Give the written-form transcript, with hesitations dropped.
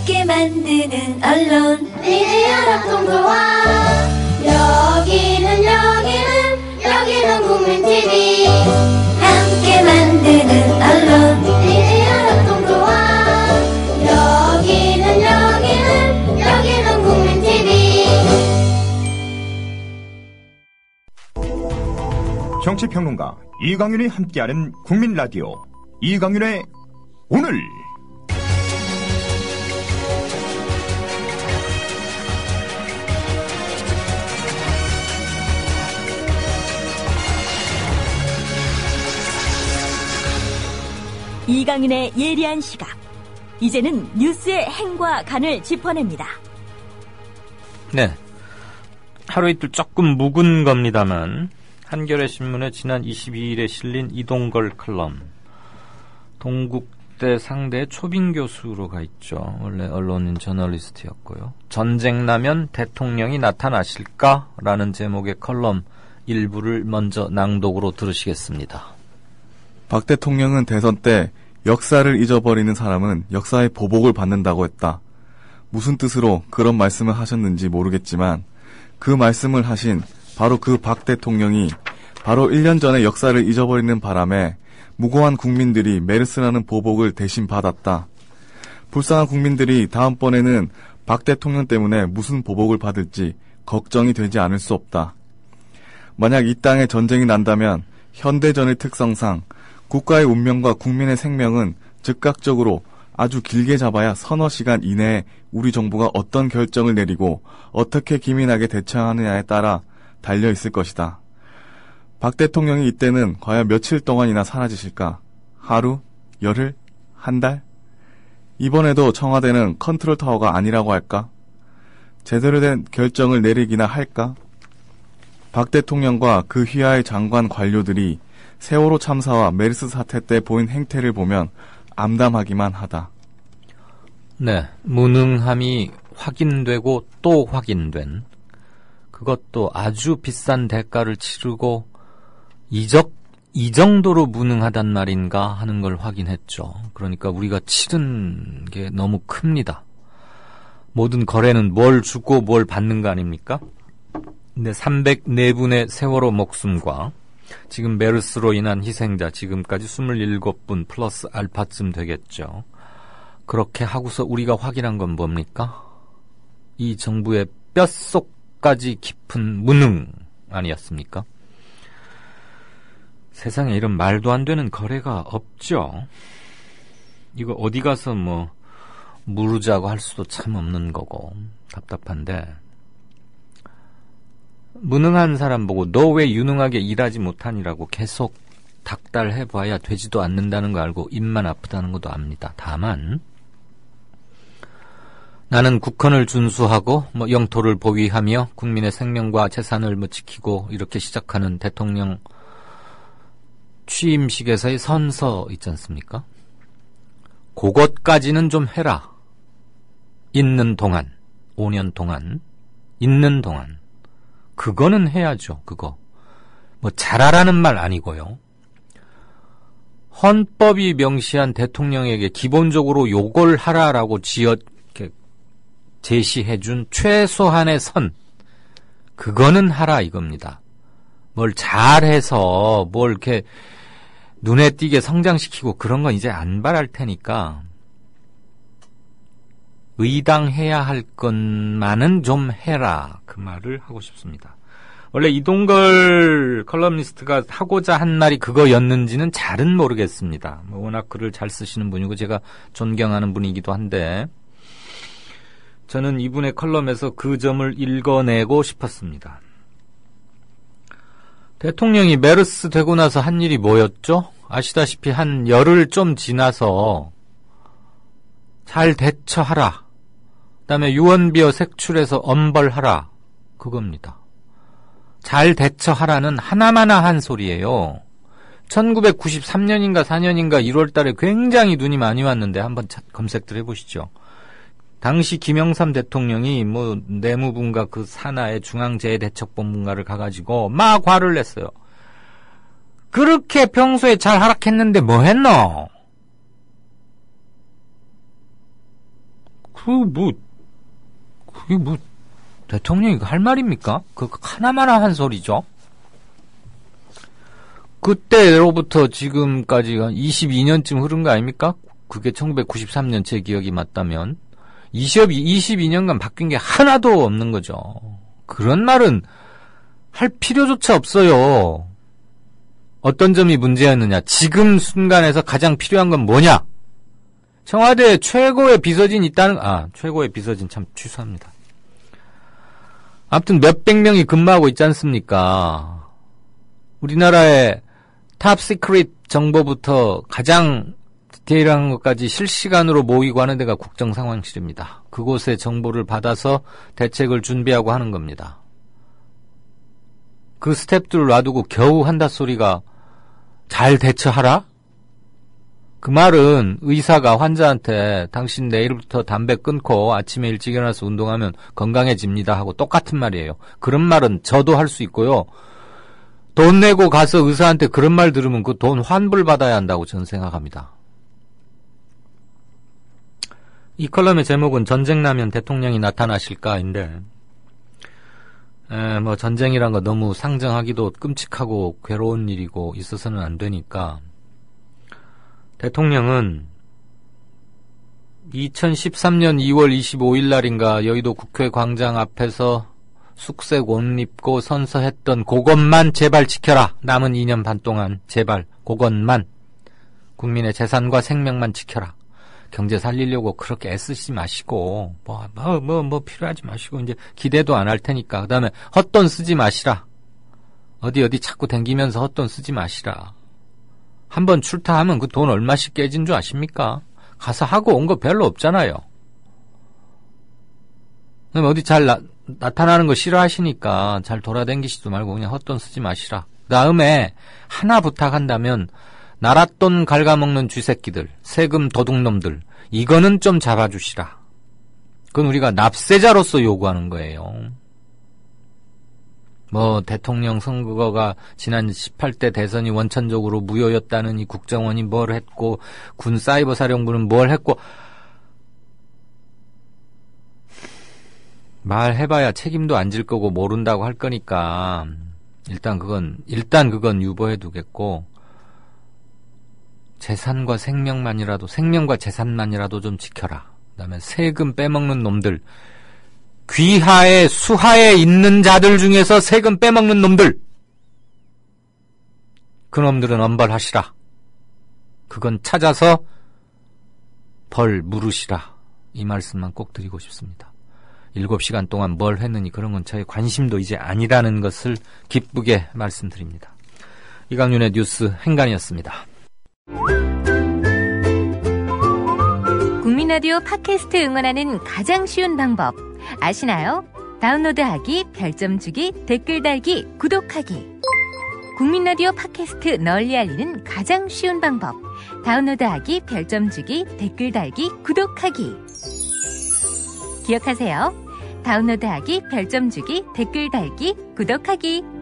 함께 만드는 언론 미디어 협동조합. 여기는 국민TV. 함께 만드는 언론 미디어 협동조합. 여기는 국민TV. 정치평론가 이강윤이 함께하는 국민라디오 이강윤의 오늘. 이강윤의 예리한 시각. 이제는 뉴스의 행과 간을 짚어냅니다. 네, 하루 이틀 조금 묵은 겁니다만 한겨레 신문에 지난 22일에 실린 이동걸 칼럼, 동국대 상대 초빙 교수로 가 있죠. 원래 언론인 저널리스트였고요. 전쟁 나면 대통령이 나타나실까? 라는 제목의 칼럼 일부를 먼저 낭독으로 들으시겠습니다. 박 대통령은 대선 때 역사를 잊어버리는 사람은 역사의 보복을 받는다고 했다. 무슨 뜻으로 그런 말씀을 하셨는지 모르겠지만 그 말씀을 하신 바로 그 박 대통령이 바로 1년 전에 역사를 잊어버리는 바람에 무고한 국민들이 메르스라는 보복을 대신 받았다. 불쌍한 국민들이 다음번에는 박 대통령 때문에 무슨 보복을 받을지 걱정이 되지 않을 수 없다. 만약 이 땅에 전쟁이 난다면 현대전의 특성상 국가의 운명과 국민의 생명은 즉각적으로 아주 길게 잡아야 서너 시간 이내에 우리 정부가 어떤 결정을 내리고 어떻게 기민하게 대처하느냐에 따라 달려있을 것이다. 박 대통령이 이때는 과연 며칠 동안이나 사라지실까? 하루? 열흘? 한 달? 이번에도 청와대는 컨트롤 타워가 아니라고 할까? 제대로 된 결정을 내리기나 할까? 박 대통령과 그 휘하의 장관 관료들이 세월호 참사와 메르스 사태 때 보인 행태를 보면 암담하기만 하다. 네, 무능함이 확인되고 또 확인된, 그것도 아주 비싼 대가를 치르고 이 정도로 무능하단 말인가 하는 걸 확인했죠. 그러니까 우리가 치른 게 너무 큽니다. 모든 거래는 뭘 주고 뭘 받는 거 아닙니까? 근데 304분의 세월호 목숨과 지금 메르스로 인한 희생자 지금까지 27분 플러스 알파쯤 되겠죠. 그렇게 하고서 우리가 확인한 건 뭡니까? 이 정부의 뼛속까지 깊은 무능 아니었습니까? 세상에 이런 말도 안 되는 거래가 없죠. 이거 어디 가서 물으자고 할 수도 참 없는 거고 답답한데, 무능한 사람 보고 너 왜 유능하게 일하지 못하니라고 계속 닥달해봐야 되지도 않는다는 거 알고 입만 아프다는 것도 압니다. 다만 나는 국헌을 준수하고 영토를 보위하며 국민의 생명과 재산을 지키고 이렇게 시작하는 대통령 취임식에서의 선서 있지 않습니까? 그것까지는 좀 해라. 있는 동안, 5년 동안, 있는 동안. 그거는 해야죠, 그거. 잘하라는 말 아니고요. 헌법이 명시한 대통령에게 기본적으로 요걸 하라라고 제시해준 최소한의 선, 그거는 하라 이겁니다. 뭘 잘해서 뭘 이렇게 눈에 띄게 성장시키고 그런 건 이제 안 바랄 테니까 의당해야 할 것만은 좀 해라, 그 말을 하고 싶습니다. 원래 이동걸 컬럼니스트가 하고자 한 말이 그거였는지는 잘은 모르겠습니다. 워낙 글을 잘 쓰시는 분이고 제가 존경하는 분이기도 한데 저는 이분의 컬럼에서 그 점을 읽어내고 싶었습니다. 대통령이 메르스 되고 나서 한 일이 뭐였죠? 아시다시피 한 열흘 좀 지나서 잘 대처하라, 그다음에 유언비어 색출해서 엄벌하라, 그겁니다. 잘 대처하라는 하나마나 한 소리예요. 1993년인가 4년인가 1월 달에 굉장히 눈이 많이 왔는데 한번 검색들 해보시죠. 당시 김영삼 대통령이 내무부인가 그 산하의 중앙재해대책본부인가를 가가지고 막 화를 냈어요. 그렇게 평소에 잘 하락했는데 뭐 했노? 그게 대통령이 할 말입니까? 하나마나 한 소리죠. 그때로부터 지금까지가 22년쯤 흐른 거 아닙니까? 그게 1993년 제 기억이 맞다면 22년간 바뀐 게 하나도 없는 거죠. 그런 말은 할 필요조차 없어요. 어떤 점이 문제였느냐? 지금 순간에서 가장 필요한 건 뭐냐? 청와대에 최고의 비서진 최고의 비서진 참 취소합니다. 아무튼 몇백 명이 근무하고 있지 않습니까? 우리나라의 탑 시크릿 정보부터 가장 디테일한 것까지 실시간으로 모이고 하는 데가 국정상황실입니다. 그곳에 정보를 받아서 대책을 준비하고 하는 겁니다. 그 스태프들을 놔두고 겨우 한다 소리가 잘 대처하라? 그 말은 의사가 환자한테 당신 내일부터 담배 끊고 아침에 일찍 일어나서 운동하면 건강해집니다 하고 똑같은 말이에요. 그런 말은 저도 할 수 있고요. 돈 내고 가서 의사한테 그런 말 들으면 그 돈 환불받아야 한다고 저는 생각합니다. 이 컬럼의 제목은 전쟁 나면 대통령이 나타나실까인데 전쟁이란 거 너무 상정하기도 끔찍하고 괴로운 일이고 있어서는 안 되니까 대통령은 2013년 2월 25일 날인가 여의도 국회 광장 앞에서 숙색 옷 입고 선서했던 그것만 제발 지켜라. 남은 2년 반 동안 제발 그것만. 국민의 재산과 생명만 지켜라. 경제 살리려고 그렇게 애쓰지 마시고 뭐 필요하지 마시고 이제 기대도 안 할 테니까. 그다음에 헛돈 쓰지 마시라. 어디 자꾸 댕기면서 헛돈 쓰지 마시라. 한번 출타하면 그 돈 얼마씩 깨진 줄 아십니까? 가서 하고 온 거 별로 없잖아요. 그럼 어디 잘 나타나는 거 싫어하시니까 잘 돌아다니시도 말고 그냥 헛돈 쓰지 마시라. 다음에 하나 부탁한다면 나랏돈 갉아먹는 쥐새끼들, 세금 도둑놈들 이거는 좀 잡아주시라. 그건 우리가 납세자로서 요구하는 거예요. 대통령 선거가 지난 18대 대선이 원천적으로 무효였다느니 국정원이 뭘 했고 군 사이버 사령부는 뭘 했고 말해봐야 책임도 안 질 거고 모른다고 할 거니까 일단 그건 유보해 두겠고 재산과 생명과 재산만이라도 좀 지켜라. 그다음에 세금 빼먹는 놈들, 귀하에 수하에 있는 자들 중에서 세금 빼먹는 놈들, 그 놈들은 엄벌하시라. 그건 찾아서 벌 물으시라. 이 말씀만 꼭 드리고 싶습니다. 7시간 동안 뭘 했느니 그런 건 저의 관심도 이제 아니라는 것을 기쁘게 말씀드립니다. 이강윤의 뉴스 행간이었습니다. 국민라디오 팟캐스트 응원하는 가장 쉬운 방법 아시나요? 다운로드하기, 별점 주기, 댓글 달기, 구독하기. 국민라디오 팟캐스트 널리 알리는 가장 쉬운 방법 다운로드하기, 별점 주기, 댓글 달기, 구독하기. 기억하세요. 다운로드하기, 별점 주기, 댓글 달기, 구독하기.